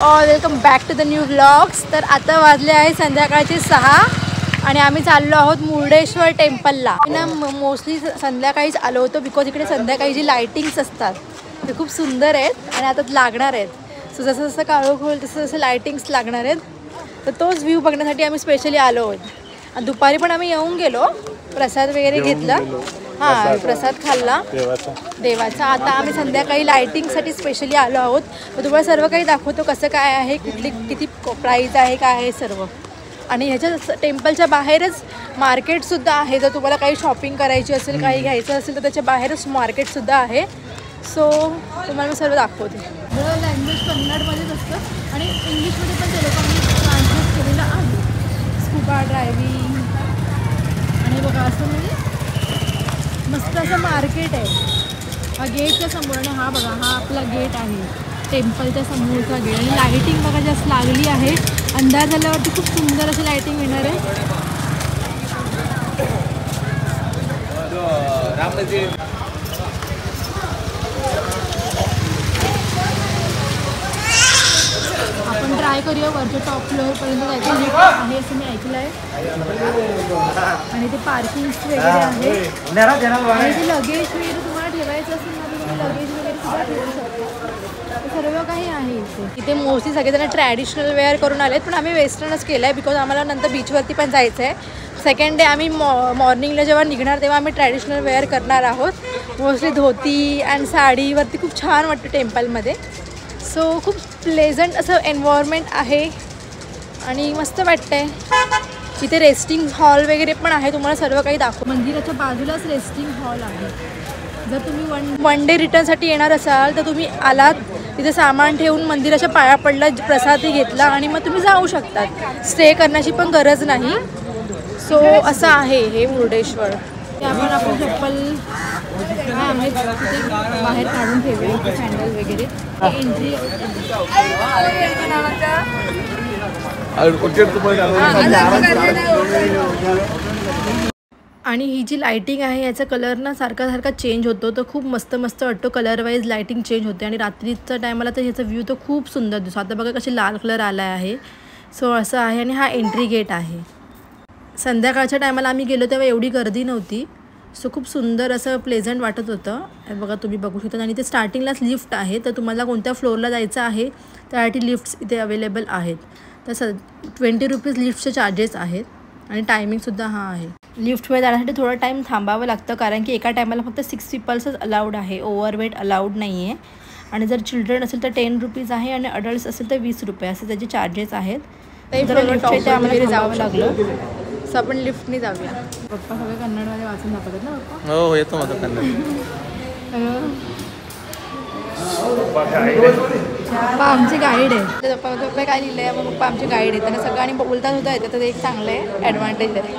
Welcome back to the new vlogs. तर आता वाजले आहे संध्याकाळचे 6 आणि आम्ही चाललो आहोत मुर्डेश्वर टेम्पलला ना। मोस्टली संध्याकाळीच आलो होतो बिकॉज इकडे संध्याकाळी जी लाइटिंग्स असतात ते खूप सुंदर आहेत आणि आता लागणार आहेत। सो जसं जसं काळोख होईल तसं जसं लाइटिंग्स लागणार आहेत, तर तोच व्ह्यू बघण्यासाठी आम्ही स्पेशली आलो आहोत। आणि दुपारी पण आम्ही येऊन गेलो, प्रसाद वगैरे घेतला, हां प्रसाद खाल्ला देवाचा। आता आम्ही संध्याकाळी लाइटिंगसाठी स्पेशली आलो आहोत। तर तुम्हाला सर्व काही दाखवतो कसं काय आहे, कुठली किती प्राईस आहे, काय आहे सर्व। आणि ह्याच्या टेम्पलच्या बाहेरच मार्केटसुद्धा आहे। जर तुम्हाला काही शॉपिंग करायची असेल, काही घ्यायचं असेल तर त्याच्या बाहेरच मार्केटसुद्धा आहे। सो तुम्हाला मी सर्व दाखवते। लँग्वेज कन्नडमध्येच असतं आणि इंग्लिशमध्ये पण ते लोकांनी ट्रान्सलेट केलेलं आहे। स्कुबा ड्रायव्हिंग आणि बघा असं म्हणजे मस्त असं मार्केट आहे। हा गेटच्या समोर आणि हा बघा हा आपला गेट आहे, टेम्पलच्या समोरचा गेट। आणि लाइटिंग बघा जास्त लागली आहे, अंधार झाल्यावरती खूप सुंदर अशी लाइटिंग येणार आहे। आपण ट्राय करूया वरच्या टॉप फ्लोअरपर्यंत जायचं, लिफ्ट आहे असं मी ऐकलं आहे। आणि ते पार्किंग्स वगैरे आहे आणि ते लगेज वगैरे तुम्हाला ठेवायचं असेल ना तर तुम्ही लगेज वगैरे सुद्धा ठेवू शकता। सर्व काही आहे इथे मोस्टली सगळेजण ट्रॅडिशनल वेअर करून आलेत, पण आम्ही वेस्टर्नच केलं आहे बिकॉज आम्हाला नंतर बीचवरती पण जायचं आहे। सेकंड डे आम्ही मॉर्निंगला जेव्हा निघणार तेव्हा आम्ही ट्रॅडिशनल वेअर करणार आहोत। मोस्टली धोती अँड साडीवरती खूप छान वाटतं टेम्पलमध्ये। सो खूप प्लेझंट असं एन्व्हायरमेंट आहे आणि मस्त वाटतंय। इथे रेस्टिंग हॉल वगैरे पण आहे, तुम्हाला सर्व काही दाखव। मंदिराच्या बाजूलाच रेस्टिंग हॉल आहे। जर तुम्ही वन डे रिटर्नसाठी येणार असाल तर तुम्ही आलात, तिथे सामान ठेवून मंदिराच्या पाया पडला, प्रसादही घेतला आणि मग तुम्ही जाऊ शकतात। स्टे करण्याची पण गरज नाही। सो असं आहे हे मुर्डेश्वर। आपण आपण चप्पल आहे तिथे बाहेर काढून ठेवूया, सँडल वगैरे। एंट्री आणि ही जी लाइटिंग आहे याचा कलर ना सारखा चेंज होतो, तर खूप मस्त मस्त वाटतो। कलर वाईज लाइटिंग चेंज होते आणि रात्रीच्या टायमाला तर ह्याचा व्ह्यू तर खूप सुंदर दिसतो। आता बघा कशी लाल कलर आला आहे। सो असं आहे आणि हा एंट्री गेट आहे। संध्याकाळच्या टायमाला आम्ही गेलो तेव्हा एवढी गर्दी नव्हती। सो खूप सुंदर असं प्लेझंट वाटत होतं। बघा तुम्ही बघू शकता। आणि ते स्टार्टिंगलाच लिफ्ट आहे, तर तुम्हाला कोणत्या फ्लोअरला जायचं आहे त्यासाठी लिफ्ट्स इथे अवेलेबल आहेत। तर 20 रुपीज लिफ्टचे चार्जेस आहेत आणि टायमिंगसुद्धा हा आहे। लिफ्टमध्ये जाण्यासाठी थोडा टाईम थांबावं लागतं कारण की एका टायमाला फक्त 6 पीपल्सच अलाउड आहे, ओव्हरवेट अलाउड नाही आहे। आणि जर चिल्ड्रन असेल तर 10 रुपीज आहे आणि अडल्ट्स असेल तर 20 रुपये असे त्याचे चार्जेस आहेत। तर लिफ्टच्या आम्हाला जावं लागलं, सो आपण लिफ्टने जाऊया। पप्पा सगळे कन्नडमध्ये वाचून दाखवतात ना पप्पा? हो येतो माझं कन्नड। पप्पा आमचे गाईड आहे। पप्पा काय लिहिलं आहे, मग पप्पा आमचे गाईड आहे, त्यांना सगळं आणि बोलता सुद्धा येतं, तर एक चांगलं आहे, ॲडव्हान्टेज आहे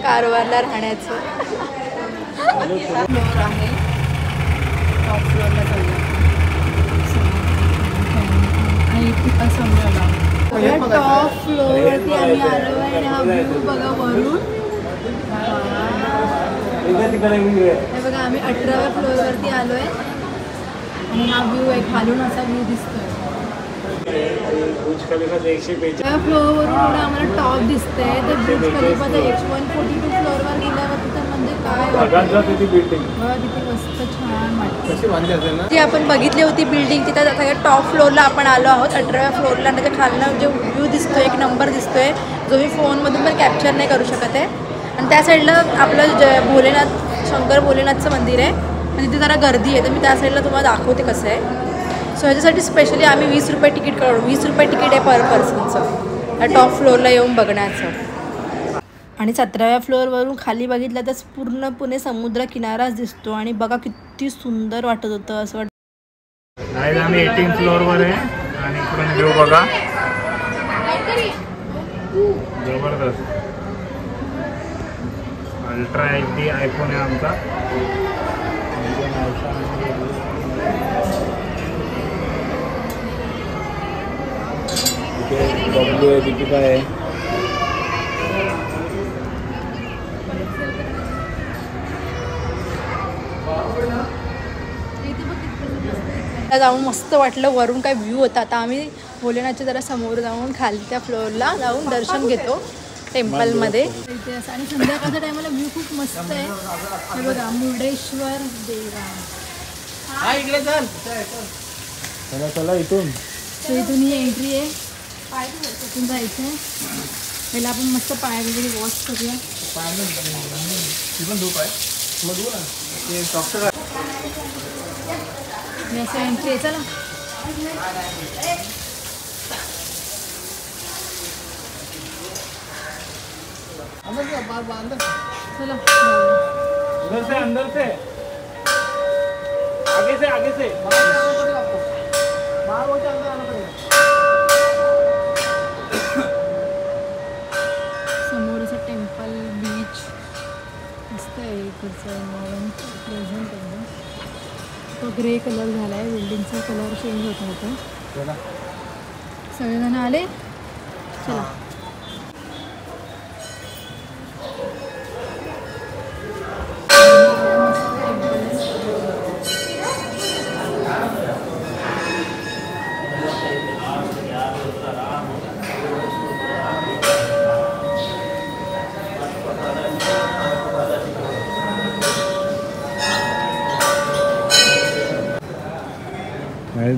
कारवारला राहण्याचं। फ्लोअर आहे, टॉप फ्लोअरला जाऊया आणि असं टॉप फ्लोअरवरती आम्ही आलो आहे आणि हा व्ह्यू बघा वरून। हे बघा आम्ही 18व्या फ्लोअरवरती आलो आहे आणि हा व्ह्यू आहे, खालून असा व्ह्यू दिसतोय। त्या फ्लोअरवरून एवढं आम्हाला टॉप दिसतंय, तर बुर्ज खलिफाचा 142 फ्लोअरवर गेल्यावरती तर म्हणजे काय किती मस्त छान वाटतं। जी आपण बघितली होती बिल्डिंग, तिथं सगळ्या टॉप फ्लोअरला आपण आलो आहोत, 18व्या फ्लोअरला। त्याच्या खालनं जो व्ह्यू दिसतोय, एक नंबर दिसतोय, जो मी फोनमधून पण कॅप्चर नाही करू शकत आहे। आणि त्या साईडला आपलं भोलेनाथ, शंकर भोलेनाथचं मंदिर आहे आणि तिथे जरा गर्दी आहे, तर मी त्या साईडला तुम्हाला दाखवते कसं आहे। सो ह्याच्यासाठी स्पेशली आम्ही 20 रुपये तिकीट काढू, 20 रुपये तिकीट आहे पर पर्सनचं या टॉप फ्लोअरला येऊन बघण्याचं। आणि 17व्या फ्लोअरवरून खाली बघितलं तर पूर्णपणे समुद्र किनाराच दिसतो आणि बघा किती सुंदर वाटत होतं असं वाटतं। आम्ही 18 फ्लोअरवर आहे आणि इकडून व्ह्यू बघा जबरदस्त। अल्ट्रा HD आयफोन आहे आमचा। दीपिका आहे। जाऊन मस्त वाटलं, वरून काय व्ह्यू होता। आता आम्ही भोलेनाथच्या जरा समोर जाऊन खालच्या फ्लोअरला जाऊन दर्शन घेतो टेम्पलमध्ये इथे असं. आणि संध्याकाळच्या टायमाला व्ह्यू खूप मस्त आहे. हे बघा मुर्डेश्वर देवा. चला चला इथून. सो इथून ही एंट्री आहे. पाय तिथून जायचं आहे. पहिला आपण मस्त पाय वगैरे वॉश करूया. मी असं एंट्री आहे. चला चला अंदर से आगे से समोर असं टेम्पल बीच मस्त आहे. इकडचं मॉडर्न प्रेझेंट एकदम. तो ग्रे कलर झाला आहे. बिल्डिंगचा कलर चेंज होत होता. सगळेजण आले. चला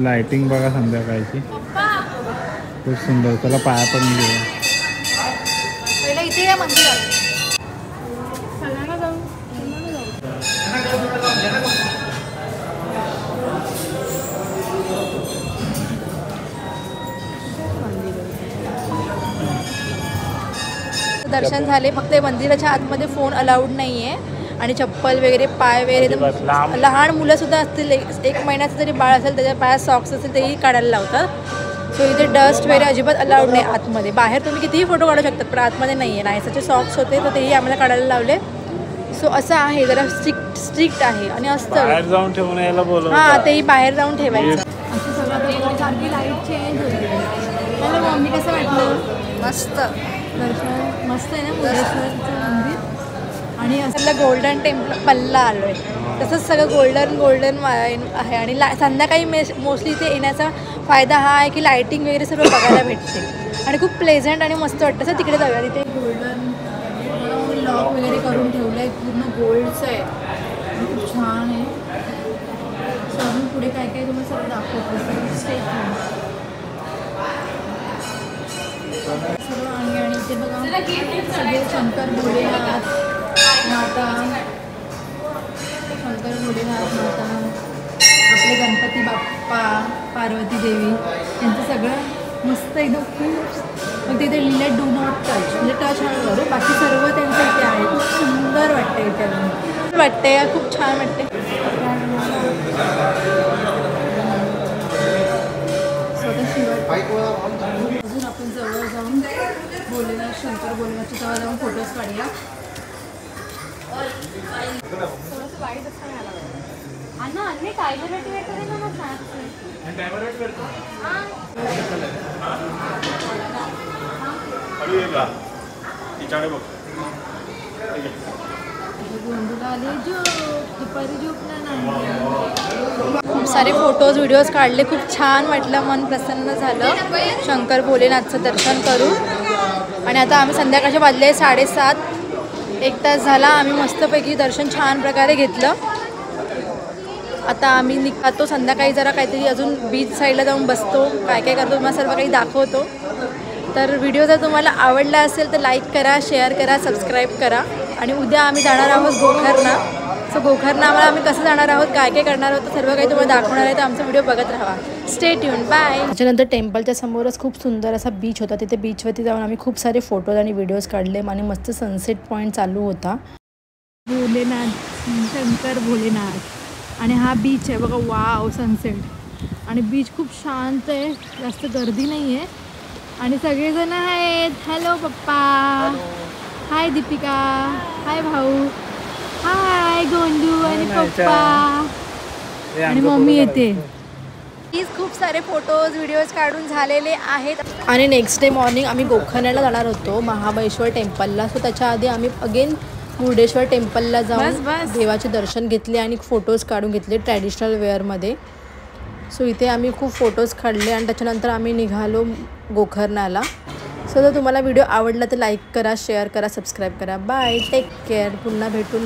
लाइटिंग बघा संध्याकाळची खूप सुंदर. चला पाया पडून घेऊया. पहिला इथे या मंदिरात. सगळ्यांना जाऊ. दर्शन झाले. फक्त मंदिराच्या आतमध्ये फोन अलाउड नाही आहे. आणि चप्पल वगैरे पाय वगैरे लहान मुलं सुद्धा असतील. एक महिन्याचं जरी बाळ असेल त्याच्या पायात सॉक्स असेल तेही काढायला लावतात. सो इथे डस्ट वगैरे अजिबात अलाउड नाही आतमध्ये. बाहेर तुम्ही कितीही फोटो काढू शकतात पण आतमध्ये नाही आहे. नायसाचे सॉक्स होते तर तेही आम्हाला काढायला लावले. सो असं आहे. जरा स्ट्रिक्ट आहे. आणि असतं बाहेर जाऊन ठेवून यायला बोलवलं. हां तेही बाहेर जाऊन ठेवायचं. असं सगळं सारखी लाईट चेंज होते. हॅलो मम्मी कसं वाटलं? मस्त दर्शन मस्त आहे ना मुर्डेश्वरचं मंदिर. आणि असं गोल्डन टेम्पल पल्ला आलो आहे. तसंच सगळं गोल्डन आहे. आणि संध्याकाळी मोस्टली इथे येण्याचा फायदा हा आहे की लायटिंग वगैरे सर्व बघायला भेटते. आणि खूप प्लेझंट आणि मस्त वाटतं. असं तिकडे जाऊया. तिथे गोल्डन लॉक वगैरे करून ठेवलं आहे. पूर्ण गोल्डचं आहे. खूप छान आहे. अजून पुढे काय काय तुम्हाला सगळं दाखवतो. स्टेज सर्व आणि इथे बघा सगळे शंकर भोलेनाथ माता, शंकर भोलेनाथ माता, आपले गणपती बाप्पा, पार्वती देवी यांचं सगळं मस्त एकदम खूप. मग तिथे लिहिलं डू नॉट टच म्हणजे टच हळू करू. बाकी सर्व त्यांचं इथे आहे. खूप सुंदर वाटते. इथे वाटते खूप छान वाटते. अजून आपण जवळ जाऊन भोलेनाथ शंकर भोलेनाथच्या जवळ जाऊन फोटोज काढूया. खूप सारे फोटोज व्हिडिओज काढले. खूप छान वाटलं. मन प्रसन्न झालं शंकर भोलेनाथचं दर्शन करून. आणि आता आम्ही संध्याकाळच्या वाजले 7:30. 1 तास झाला. आम्ही मस्तपैकी दर्शन छान प्रकारे घेतलं. आता आम्ही निघतो. संध्याकाळी जरा काहीतरी अजून बीच साईडला जाऊन बसतो. काय काय करतो तुम्हाला सर्व काही दाखवतो. तर व्हिडिओ जर तुम्हाला आवडला असेल तर लाईक करा, शेअर करा, सबस्क्राईब करा. आणि उद्या आम्ही जाणार आहोत गोकर्णा. सो गोकर्णाला आम्ही कसं जाणार आहोत, काय काय करणार आहोत, सर्व काही तुम्हाला दाखवणार आहे. तर आमचा व्हिडिओ बघत राहा. Stay tune. बाय. त्याच्यानंतर टेम्पलच्या समोरच खूप सुंदर असा बीच होता. तिथे बीचवरती जाऊन आम्ही खूप सारे फोटोज आणि व्हिडिओज काढले. आणि मस्त सनसेट पॉईंट चालू होता. भोलेनाथ, शंकर भोलेनाथ. आणि हा बीच आहे बघा. Wow sunset. आणि बीच खूप शांत आहे. जास्त गर्दी नाही आहे. आणि सगळेजण आहेत. हॅलो पप्पा. हाय दीपिका. हाय भाऊ. हाय गोंडू आणि पप्पा आणि मम्मी येते. प्लीज खूप सारे फोटोज व्हिडिओज काढून झालेले आहेत. आणि नेक्स्ट डे मॉर्निंग आम्ही गोकर्णाला जाणार होतो महाबळेश्वर टेम्पलला. सो त्याच्या आधी आम्ही अगेन मुर्डेश्वर टेम्पलला जाऊन देवाचे दर्शन घेतले आणि फोटोज काढून घेतले ट्रॅडिशनल वेअरमध्ये. सो इथे आम्ही खूप फोटोज काढले आणि त्याच्यानंतर आम्ही निघालो गोकर्णाला. सो जर तुम्हाला व्हिडिओ आवडला तर लाईक करा, शेअर करा, सबस्क्राईब करा. Bye, take care. पुन्हा भेटून